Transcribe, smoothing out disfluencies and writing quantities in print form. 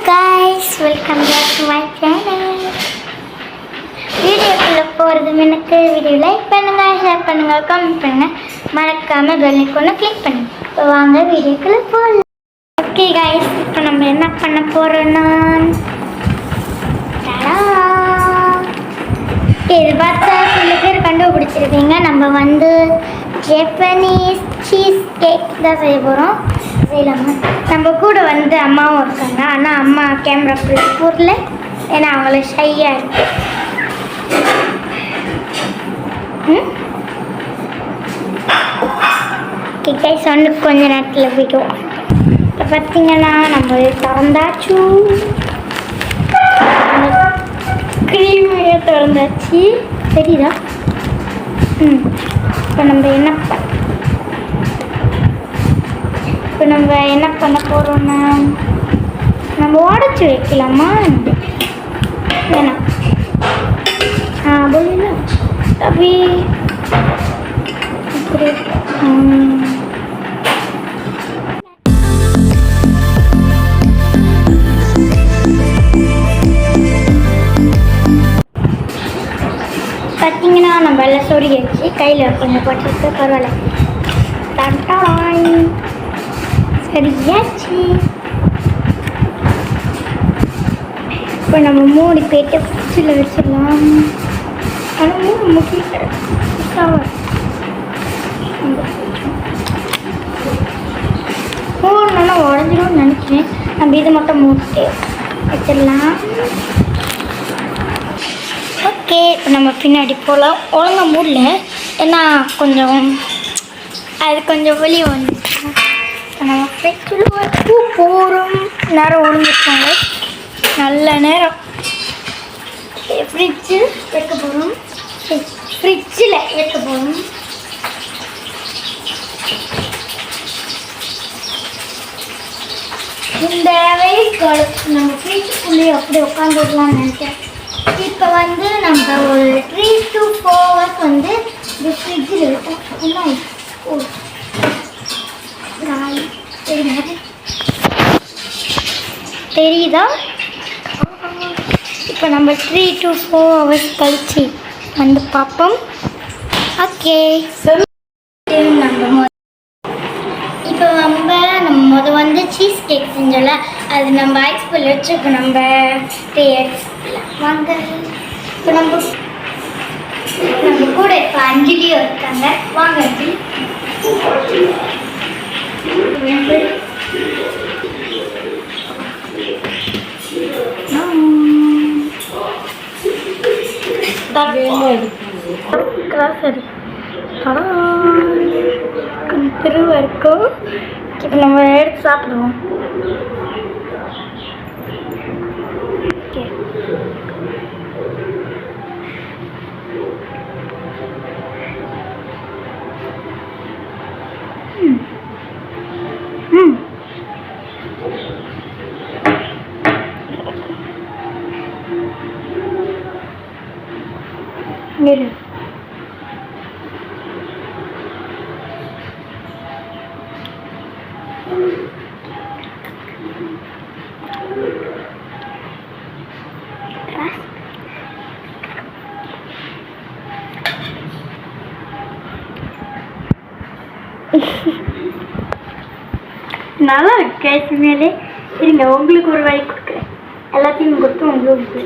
guys, welcome back to my channel. வீடியோக்குள்ள போறது முன்னக்கு video like பண்ணுங்க, ஷேர் பண்ணுங்க, கமெண்ட் பண்ணுங்க, மறக்காம பெல் ஐகானை கிளிக் பண்ணுங்க. இப்போ வாங்க வீடியோக்குள்ள போலாம். ஓகே guys, இப்போ நம்ம என்ன பண்ண போறோம்னா இது பார்த்தா சில பேர் கண்டுபிடிச்சிருக்கீங்க. நம்ம வந்து ஜப்பனீஸ் சீஸ் கேக் தான் செய்ய போகிறோம். செய்யலாமா? நம்ம கூட வந்து அம்மாவும் இருக்காங்க. ஆனால் அம்மா கேமரா போடல, ஏன்னா அவங்கள ஷையாக இருக்கு. ஓகே சொன்னு கொஞ்ச நேரத்தில் போய்க்குவோம். இப்போ பார்த்தீங்கன்னா நம்ம திறந்தாச்சு, கிரீமையாக திறந்தாச்சு, சரிதா? இப்போ நம்ம என்ன பண்ண போகிறோம்னா நம்ம உடச்சி வைக்கலாமா? வேணாம், போல அப்படி பார்த்தீங்கன்னா நம்ம எல்லாம் சொடி வச்சு கையில் கொஞ்சம் போட்டுருக்கு, பரவாயில்ல. சரியாச்சு. இப்போ நம்ம மூடி போயிட்டு ஃப்ரிட்ஜில் வச்சிடலாம். ஆனால் மூணு முக்கிய மூணுன்னா உடஞ்சிடும்னு நினைக்கிறேன். நம்ம இதை மட்டும் மூட்டு வச்சிடலாம். ஓகே, இப்போ நம்ம பின்னாடி போகலாம். ஒழுங்கா மூடல, ஏன்னா அது கொஞ்சம் வெளியே வந்துச்சு. நம்ம ஃப்ரிட்ஜில் பூ போகிறோம். நேரம் ஒழுங்கிருக்காங்க, நல்ல நேரம். ஃப்ரிட்ஜில் வைக்க போகிறோம். இந்த வெயில் காலம் நம்ம ஃப்ரிட்ஜுக்குள்ளேயே அப்படி உட்காந்துக்கலாம்னு நினைக்கிறேன். இப்போ வந்து நம்ம ஒரு 3 to 4 hours வந்து இந்த ஃப்ரிட்ஜில் வைப்போம். தெரியுதா? இப்போ நம்ம 3 to 4 hours கழிச்சு வந்து பார்ப்போம். ஓகே, இப்போ நம்ம வந்து சீஸ் கேக் செஞ்சோம்ல, அது நம்ம ஐஸ் பால் வச்சு இப்போ நம்ம வாங்க. இப்போ நம்ம கூட இப்போ அஞ்சலியும் இருக்காங்க. வாங்க அஞ்சலி. சரி, திரும்ப இருக்கும். இப்போ நம்ம எடுத்து சாப்பிடுவோம். நல்லா இருக்கு மேலே. இருங்க, உங்களுக்கு ஒரு வாய் கொடுக்குறேன். எல்லாத்தையும் கொடுத்து உங்களுக்கு